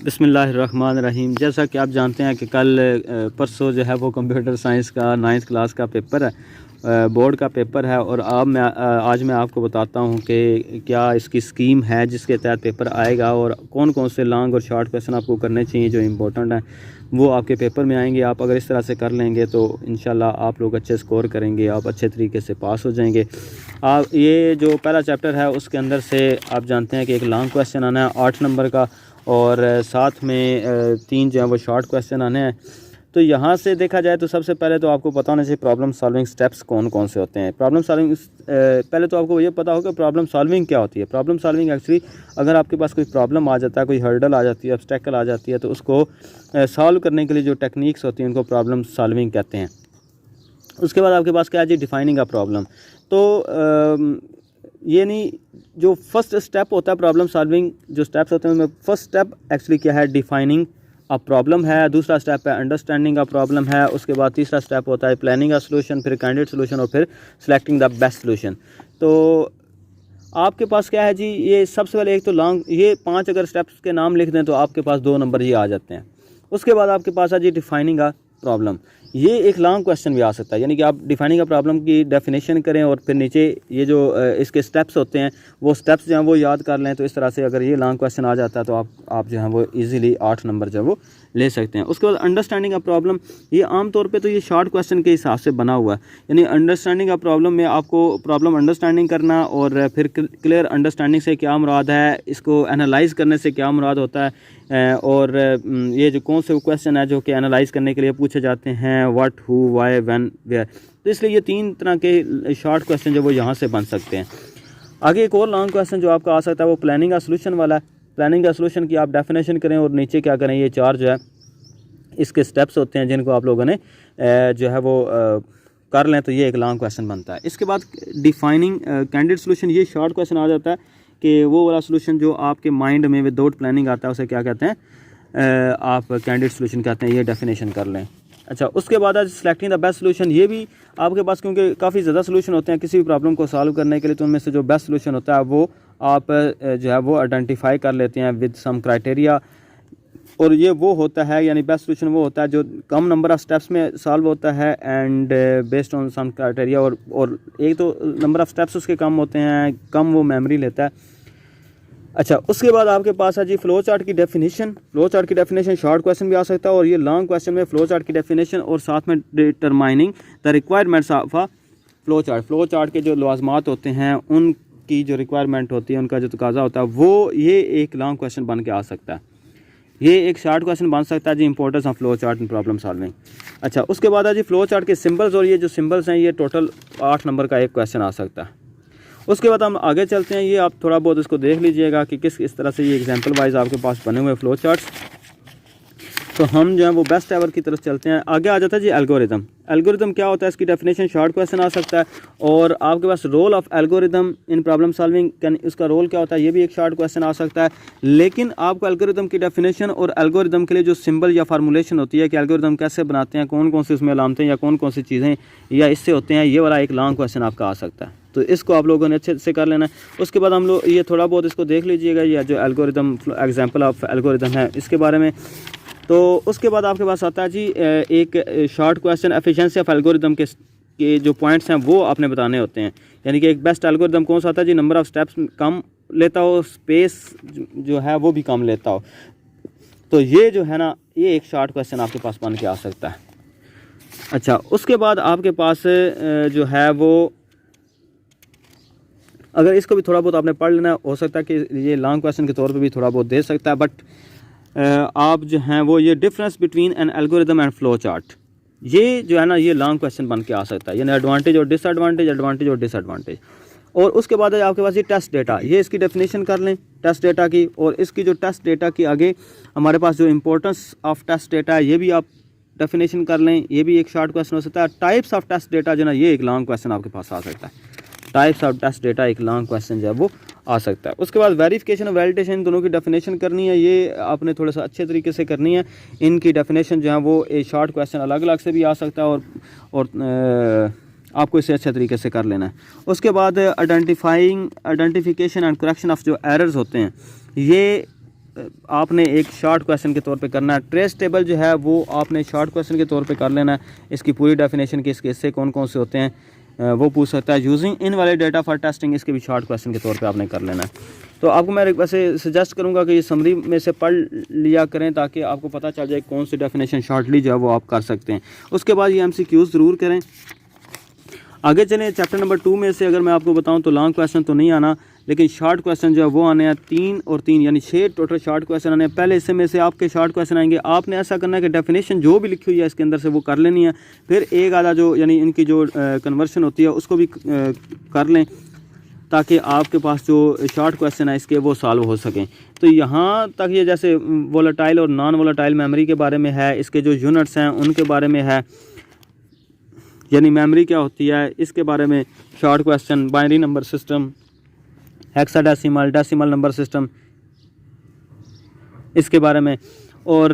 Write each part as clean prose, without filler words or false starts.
बिस्मिल्लाहिर्रहमानिर्रहीम। जैसा कि आप जानते हैं कि कल परसों जो है वो कंप्यूटर साइंस का 9th क्लास का पेपर है, बोर्ड का पेपर है। और आज मैं आपको बताता हूँ कि क्या इसकी स्कीम है जिसके तहत पेपर आएगा और कौन कौन से लॉन्ग और शॉर्ट क्वेश्चन आपको करने चाहिए जो इम्पोर्टेंट हैं, वो आपके पेपर में आएंगे। आप अगर इस तरह से कर लेंगे तो इंशाल्लाह आप लोग अच्छे स्कोर करेंगे, आप अच्छे तरीके से पास हो जाएंगे। आप ये जो पहला चैप्टर है उसके अंदर से आप जानते हैं कि एक लॉन्ग क्वेश्चन आना है 8 नंबर का और साथ में 3 जो है वो शॉर्ट क्वेश्चन आने हैं। तो यहाँ से देखा जाए तो सबसे पहले तो आपको पता होना चाहिए प्रॉब्लम सॉल्विंग स्टेप्स कौन कौन से होते हैं। प्रॉब्लम सॉल्विंग पहले तो आपको ये पता होगा प्रॉब्लम सॉल्विंग क्या होती है। प्रॉब्लम सॉल्विंग एक्चुअली अगर आपके पास कोई प्रॉब्लम आ जाता है, कोई हर्डल आ जाती है, ऑब्स्टेकल आ जाती है, तो उसको सॉल्व करने के लिए जो टेक्निक्स होती हैं उनको प्रॉब्लम सॉल्विंग कहते हैं। उसके बाद आपके पास क्या है जी, डिफाइनिंग अ प्रॉब्लम। तो ये नहीं, जो फर्स्ट स्टेप होता है प्रॉब्लम सॉल्विंग, जो स्टेप्स होते हैं उनमें फर्स्ट स्टेप एक्चुअली क्या है, डिफाइनिंग अ प्रॉब्लम है। दूसरा स्टेप है अंडरस्टैंडिंग अ प्रॉब्लम है। उसके बाद तीसरा स्टेप होता है प्लानिंग अ सॉल्यूशन, फिर कैंडिडेट सॉल्यूशन और फिर सेलेक्टिंग द बेस्ट सॉल्यूशन। तो आपके पास क्या है जी, ये सबसे पहले एक तो लॉन्ग, ये 5 अगर स्टेप्स के नाम लिख दें तो आपके पास 2 नंबर ये आ जाते हैं। उसके बाद आपके पास है जी डिफाइनिंग अ प्रॉब्लम। ये एक लॉन्ग क्वेश्चन भी आ सकता है, यानी कि आप डिफाइनिंग अ प्रॉब्लम की डेफिनेशन करें और फिर नीचे ये जो इसके स्टेप्स होते हैं वो स्टेप्स जो हैं वो याद कर लें। तो इस तरह से अगर ये लॉन्ग क्वेश्चन आ जाता है तो आप जो हैं वो इजीली 8 नंबर जो है वो ले सकते हैं। उसके बाद अंडरस्टैंडिंग अ प्रॉब्लम, ये आम तौर पे तो ये शॉर्ट क्वेश्चन के हिसाब से बना हुआ है। यानी अंडरस्टैंडिंग अ प्रॉब्लम में आपको प्रॉब्लम अंडरस्टैंडिंग करना और फिर क्लियर अंडरस्टैंडिंग से क्या मुराद है, इसको एनालाइज करने से क्या मुराद होता है, और ये जो कौन से क्वेश्चन है जो कि एनालाइज करने के लिए पूछे जाते हैं, what, who, why, when, where. तो इसलिए ये 3 तरह के शॉर्ट क्वेश्चन जो वो यहाँ से बन सकते हैं। आगे एक और लॉन्ग क्वेश्चन जो आपका आ सकता है वो प्लानिंग का सॉल्यूशन वाला है। प्लानिंग का सॉल्यूशन की आप डेफिनेशन करें और नीचे क्या करें, ये 4 जो है इसके स्टेप्स होते हैं जिनको आप लोगों ने जो है वो कर लें तो ये एक लॉन्ग क्वेश्चन बनता है। इसके बाद डिफाइनिंग कैंडिडेट सॉल्यूशन, ये शॉर्ट क्वेश्चन आ जाता है कि वो वाला सॉल्यूशन जो आपके माइंड में विदाउट प्लानिंग आता है उसे क्या कहते हैं, आप कैंडिडेट सॉल्यूशन कहते हैं। ये डेफिनेशन कर लें। अच्छा, उसके बाद आज सिलेक्टिंग द बेस्ट सॉल्यूशन, ये भी आपके पास क्योंकि काफ़ी ज़्यादा सॉल्यूशन होते हैं किसी भी प्रॉब्लम को सॉल्व करने के लिए, तो उनमें से जो बेस्ट सॉल्यूशन होता है वो आप जो है वो आइडेंटिफाई कर लेते हैं विद सम क्राइटेरिया। और ये वो होता है, यानी बेस्ट सॉल्यूशन वो होता है जो कम नंबर ऑफ़ स्टेप्स में सॉल्व होता है and based on some criteria. और एक तो नंबर ऑफ़ स्टेप्स उसके कम होते हैं, कम वो मेमोरी लेता है। अच्छा, उसके बाद आपके पास है जी फ्लो चार्ट की डेफिनेशन। फ्लो चार्ट की डेफिनेशन शॉर्ट क्वेश्चन भी आ सकता है और ये लॉन्ग क्वेश्चन में फ्लो चार्ट की डेफिनेशन और साथ में determining the requirements of a flow chart. Flow chart के जो लाज़मात होते हैं उनकी जो रिक्वायरमेंट होती है, उनका जो तकाजा होता है, वो ये एक लॉन्ग क्वेश्चन बन के आ सकता है। ये एक शॉर्ट क्वेश्चन बन सकता है जी, importance of flow chart in problem solving. अच्छा, उसके बाद है जी फ्लो चार्ट के सिंबल्स, और ये जो सिंबल्स हैं ये टोटल 8 नंबर का एक क्वेश्चन आ सकता है। उसके बाद हम आगे चलते हैं। ये आप थोड़ा बहुत इसको देख लीजिएगा कि इस तरह से ये एग्जांपल वाइज आपके पास बने हुए फ्लो चार्ट्स। तो हम जो है वो बेस्ट एवर की तरफ चलते हैं। आगे आ जाता है जी एल्गोरिदम। एल्गोरिदम क्या होता है, इसकी डेफिनेशन शॉर्ट क्वेश्चन आ सकता है। और आपके पास role of algorithm in problem solving, उसका रोल क्या होता है, ये भी एक शॉर्ट क्वेश्चन आ सकता है। लेकिन आपको एल्गोरिदम की डेफिनेशन और एल्गोरिदम के लिए जो सिंबल या फार्मूलेशन होती है कि एल्गोरिदम कैसे बनाते हैं, कौन कौन सी उसमें अलामतें या कौन कौन सी चीज़ें या इससे होते हैं, ये वाला एक लॉन्ग क्वेश्चन आपका आ सकता है। तो इसको आप लोगों ने अच्छे से कर लेना है। उसके बाद हम लोग ये थोड़ा बहुत इसको देख लीजिएगा, या जो एल्गोरिदम एग्जांपल ऑफ एल्गोरिदम है इसके बारे में। तो उसके बाद आपके पास आता है जी एक short question efficiency of algorithm के जो पॉइंट्स हैं वो आपने बताने होते हैं। यानी कि एक बेस्ट एल्गोरिदम कौन सा आता है जी, नंबर ऑफ़ स्टेप्स कम लेता हो, स्पेस जो है वो भी कम लेता हो। तो ये जो है ना, ये एक शॉर्ट क्वेश्चन आपके पास बन के आ सकता है। अच्छा, उसके बाद आपके पास जो है वो, अगर इसको भी थोड़ा बहुत आपने पढ़ लेना, हो सकता है कि ये लॉन्ग क्वेश्चन के तौर पे भी थोड़ा बहुत दे सकता है। बट आप जो हैं वो ये difference between N algorithm and flow chart, ये जो है ना ये लॉन्ग क्वेश्चन बन के आ सकता है। यानी एडवांटेज और डिसएडवांटेज, एडवांटेज और डिसएडवांटेज। और उसके बाद है आपके पास ये टेस्ट डेटा, ये इसकी डेफिनेशन कर लें टेस्ट डेटा की। और इसकी जो टेस्ट डेटा की आगे हमारे पास जो इंपॉर्टेंस ऑफ टेस्ट डेटा है ये भी आप डेफिनेशन कर लें, ये भी एक शॉर्ट क्वेश्चन हो सकता है। टाइप्स ऑफ टेस्ट डेटा जो ना, ये एक लॉन्ग क्वेश्चन आपके पास आ सकता है। टाइप्स ऑफ टेस्ट डेटा एक लॉन्ग क्वेश्चन जो है वो आ सकता है। उसके बाद वेरिफिकेशन और वैलिडेशन, दोनों की डेफिनेशन करनी है। ये आपने थोड़ा सा अच्छे तरीके से करनी है। इनकी डेफिनेशन जो है वो एक शॉर्ट क्वेश्चन अलग अलग से भी आ सकता है और आपको इसे अच्छे तरीके से कर लेना है। उसके बाद आइडेंटिफिकेशन एंड करेक्शन ऑफ जो एरर्स होते हैं, ये आपने एक शॉर्ट क्वेश्चन के तौर पे करना है। ट्रेस टेबल जो है वो आपने शॉर्ट क्वेश्चन के तौर पे कर लेना है। इसकी पूरी डेफिनेशन की, इसके हिस्से कौन कौन से होते हैं वो पूछ सकता है। Using invalid data for testing, इसके भी शॉर्ट क्वेश्चन के तौर पे आपने कर लेना है। तो आपको मैं वैसे सजेस्ट करूंगा कि ये समरी में से पढ़ लिया करें ताकि आपको पता चल जाए कौन सी डेफिनेशन शॉर्टली जो है वो आप कर सकते हैं। उसके बाद ये MCQs ज़रूर करें। आगे चलें चैप्टर नंबर 2 में से अगर मैं आपको बताऊं तो लॉन्ग क्वेश्चन तो नहीं आना, लेकिन शॉर्ट क्वेश्चन जो है वो आने हैं 3 और 3 यानी 6 टोटल शॉर्ट क्वेश्चन आने हैं। पहले हिस्से में से आपके शॉर्ट क्वेश्चन आएंगे। आपने ऐसा करना है कि डेफिनेशन जो भी लिखी हुई है इसके अंदर से वो कर लेनी है, फिर एक आधा जो यानी इनकी जो कन्वर्शन होती है उसको भी कर लें ताकि आपके पास जो शॉर्ट क्वेश्चन है इसके वो सॉल्व हो सकें। तो यहाँ तक ये जैसे वोलेटाइल और नॉन वोलेटाइल मेमोरी के बारे में है, इसके जो यूनिट्स हैं उनके बारे में है, यानी मेमोरी क्या होती है इसके बारे में short question, binary number system, hexadecimal, decimal number system इसके बारे में। और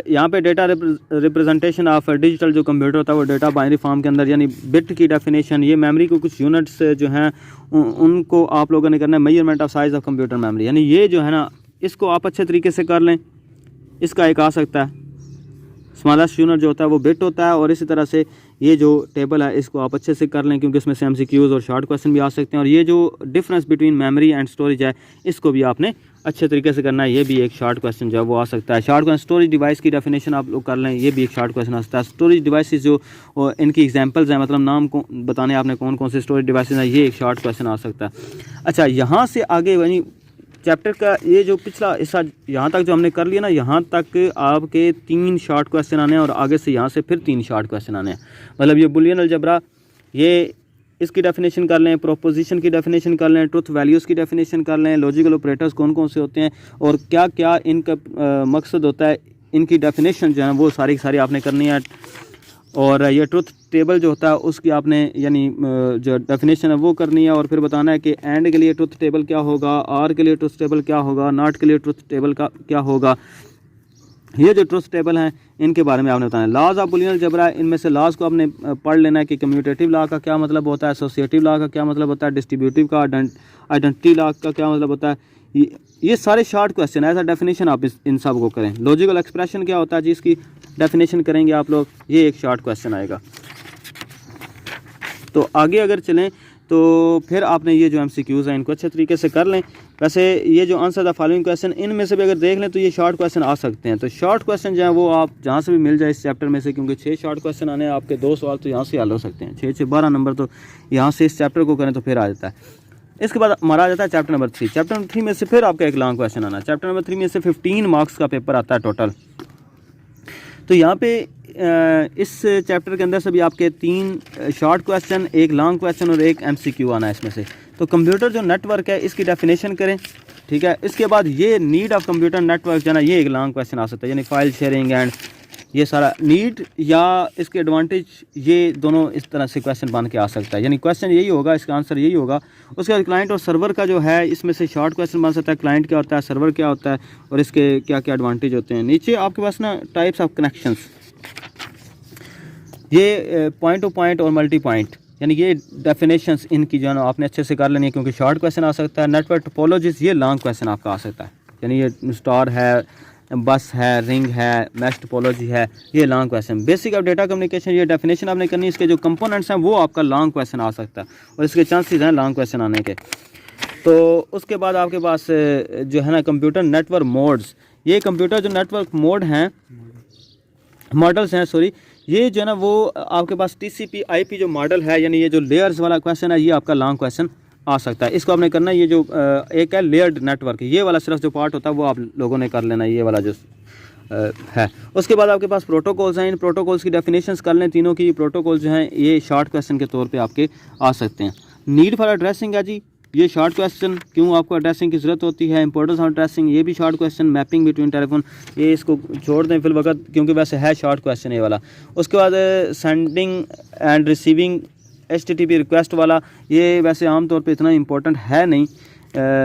यहाँ पे डेटा रिप्रेजेंटेशन ऑफ डिजिटल जो कंप्यूटर होता है वो डेटा बाइनरी फॉर्म के अंदर, यानी बिट की डेफिनेशन, ये मेमोरी को कुछ यूनिट्स जो हैं उनको आप लोगों ने करना है। Measurement of size of computer memory, यानी ये जो है ना इसको आप अच्छे तरीके से कर लें। इसका एक आ सकता है स्मॉलेस्ट यूनिट जो होता है वो बिट होता है, और इसी तरह से ये जो टेबल है इसको आप अच्छे से कर लें क्योंकि इसमें से MCQs और शॉर्ट क्वेश्चन भी आ सकते हैं। और ये जो difference between memory and storage है इसको भी आपने अच्छे तरीके से करना है। ये भी एक शॉर्ट क्वेश्चन जो है वो आ सकता है। शॉर्ट क्वेश्चन स्टोरेज डिवाइस की डेफिनेशन आप लोग कर लें, ये भी एक शॉर्ट क्वेश्चन आ सकता है। स्टोरेज डिवाइसेस जो इनकी एग्जांपल्स हैं, मतलब नाम को बताने आपने कौन कौन से स्टोरेज डिवाइसेस हैं, ये एक शॉर्ट क्वेश्चन आ सकता है। अच्छा, यहाँ से आगे यानी चैप्टर का ये जो पिछला हिस्सा यहाँ तक जो हमने कर लिया ना, यहाँ तक आपके 3 शॉर्ट क्वेश्चन आने हैं और आगे से यहाँ से फिर 3 शॉर्ट क्वेश्चन आने हैं। मतलब ये बुलियन अलजेब्रा, ये इसकी डेफिनेशन कर लें, प्रोपोजिशन की डेफिनेशन कर लें, ट्रुथ वैल्यूज़ की डेफिनेशन कर लें, लॉजिकल ऑपरेटर्स कौन कौन से होते हैं और क्या क्या इनका मकसद होता है, इनकी डेफिनेशन जो है वो सारी की सारी आपने करनी है। और ये ट्रुथ टेबल जो होता है उसकी आपने यानी जो डेफिनेशन है वो करनी है, और फिर बताना है कि एंड के लिए ट्रुथ टेबल क्या होगा, आर के लिए ट्रुथ टेबल क्या होगा, नॉट के लिए ट्रुथ टेबल का क्या होगा। ये जो ट्रुथ टेबल हैं इनके बारे में आपने बताना है। लॉज ऑफ बुलियन अलजेब्रा, इनमें से लॉज को आपने पढ़ लेना है कि कम्यूटेटिव लॉ का क्या मतलब होता है, एसोसिएटिव लॉ का क्या मतलब होता है, डिस्ट्रीब्यूटिव का, आइडेंटिटी लॉ का क्या मतलब होता है। ये सारे शॉर्ट क्वेश्चन है, ऐसा डेफिनेशन आप इन सब को करें। लॉजिकल एक्सप्रेशन क्या होता है जी, इसकी डेफिनेशन करेंगे आप लोग, ये एक शॉर्ट क्वेश्चन आएगा। तो आगे अगर चलें तो फिर आपने ये जो MCQs हैं इनको अच्छे तरीके से कर लें। वैसे ये जो आंसर द फॉलोइंग क्वेश्चन, इनमें से भी अगर देख लें तो ये शॉर्ट क्वेश्चन आ सकते हैं। तो शॉर्ट क्वेश्चन जो है वो आप जहाँ से भी मिल जाए इस चैप्टर में से, क्योंकि 6 शॉर्ट क्वेश्चन आने हैं, आपके 2 सवाल तो यहाँ से हल हो सकते हैं, 6 से 12 नंबर तो यहाँ से इस चैप्टर को करें तो फिर आ जाता है। इसके बाद हमारा आ जाता है चैप्टर नंबर 3। चैप्टर नंबर 3 में से फिर आपका एक लॉन्ग क्वेश्चन आना है। चैप्टर नंबर 3 में से 15 मार्क्स का पेपर आता है टोटल। तो यहाँ पे इस चैप्टर के अंदर से भी आपके 3 शॉर्ट क्वेश्चन, एक लॉन्ग क्वेश्चन और एक MCQ आना है इसमें से। तो कंप्यूटर जो नेटवर्क है इसकी डेफिनेशन करें, ठीक है। इसके बाद ये नीड ऑफ कंप्यूटर नेटवर्क जो है ना, ये एक लॉन्ग क्वेश्चन आ सकता है, यानी फाइल शेयरिंग एंड ये सारा नीड या इसके एडवांटेज, ये दोनों इस तरह से क्वेश्चन बन के आ सकता है। यानी क्वेश्चन यही होगा, इसका आंसर यही होगा। उसके बाद क्लाइंट और सर्वर का जो है इसमें से शॉर्ट क्वेश्चन बन सकता है, क्लाइंट क्या होता है, सर्वर क्या होता है और इसके क्या क्या एडवांटेज होते हैं। नीचे आपके पास ना टाइप्स ऑफ कनेक्शंस, ये पॉइंट टू पॉइंट और मल्टी पॉइंट, यानी ये डेफिनेशंस इनकी जो है ना आपने अच्छे से कर लेनी है क्योंकि शॉर्ट क्वेश्चन आ सकता है। नेटवर्क टोपोलॉजीज, ये लॉन्ग क्वेश्चन आपका आ सकता है, यानी ये स्टार है, बस है, रिंग है, मैश टोपोलॉजी है, ये long question. Basic of data communication, ये डेफिनेशन आपने करनी है, इसके जो कंपोनेंट्स हैं वो आपका लॉन्ग क्वेश्चन आ सकता है और इसके चांसेस हैं लॉन्ग क्वेश्चन आने के। तो उसके बाद आपके पास जो है ना कंप्यूटर नेटवर्क मोड्स, ये कंप्यूटर जो नेटवर्क मोड हैं, मॉडल्स हैं सॉरी, ये जो है ना वो आपके पास TCP IP जो मॉडल है, यानी ये जो लेयर्स वाला क्वेश्चन है, ये आपका लॉन्ग क्वेश्चन आ सकता है। इसको आपने करना है, ये जो एक है लेयर्ड नेटवर्क, ये वाला सिर्फ जो पार्ट होता है वो आप लोगों ने कर लेना है, ये वाला जो है। उसके बाद आपके पास प्रोटोकॉल्स हैं, इन प्रोटोकॉल्स की डेफिनेशंस कर लें तीनों की। प्रोटोकॉल जो हैं ये शॉर्ट क्वेश्चन के तौर पे आपके आ सकते हैं। नीड फॉर एड्रेसिंग है जी, ये शॉर्ट क्वेश्चन, क्यों आपको एड्रेसिंग की ज़रूरत होती है। इंपॉर्टेंस ऑफ एड्रेसिंग, ये भी short question. Mapping between telephone, ये इसको छोड़ दें फिल वक्त क्योंकि वैसे है शॉर्ट क्वेश्चन ये वाला। उसके बाद sending end receiving HTTP request वाला, ये वैसे आमतौर पे इतना इंपॉर्टेंट है नहीं,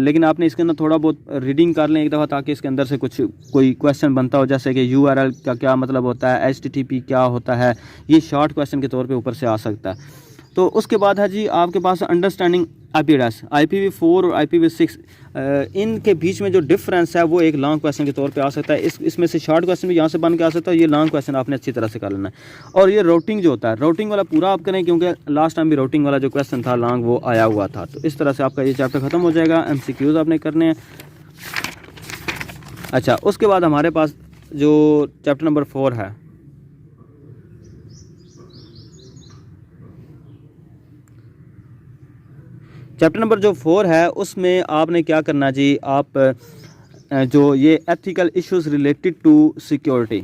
लेकिन आपने इसके अंदर थोड़ा बहुत रीडिंग कर लें एक दफ़ा ताकि इसके अंदर से कोई क्वेश्चन बनता हो, जैसे कि URL का क्या मतलब होता है, HTTP क्या होता है, ये शॉर्ट क्वेश्चन के तौर पे ऊपर से आ सकता है। तो उसके बाद है जी आपके पास अंडरस्टैंडिंग IP एड्रेस, IPv4 और IPv6 इनके बीच में जो डिफरेंस है वो एक लॉन्ग क्वेश्चन के तौर पे आ सकता है। इसमें से शॉर्ट क्वेश्चन भी यहाँ से बन के आ सकता है। ये लॉन्ग क्वेश्चन आपने अच्छी तरह से कर लेना है। और ये राउटिंग जो होता है, राउटिंग वाला पूरा आप करें, क्योंकि लास्ट टाइम भी राउटिंग वाला जो क्वेश्चन था लॉन्ग वो आया हुआ था। तो इस तरह से आपका ये चैप्टर ख़त्म हो जाएगा। MCQs आपने करने हैं। अच्छा, उसके बाद हमारे पास जो चैप्टर नंबर 4 है, चैप्टर नंबर जो 4 है उसमें आपने क्या करना जी, आप जो ये ethical issues related to security,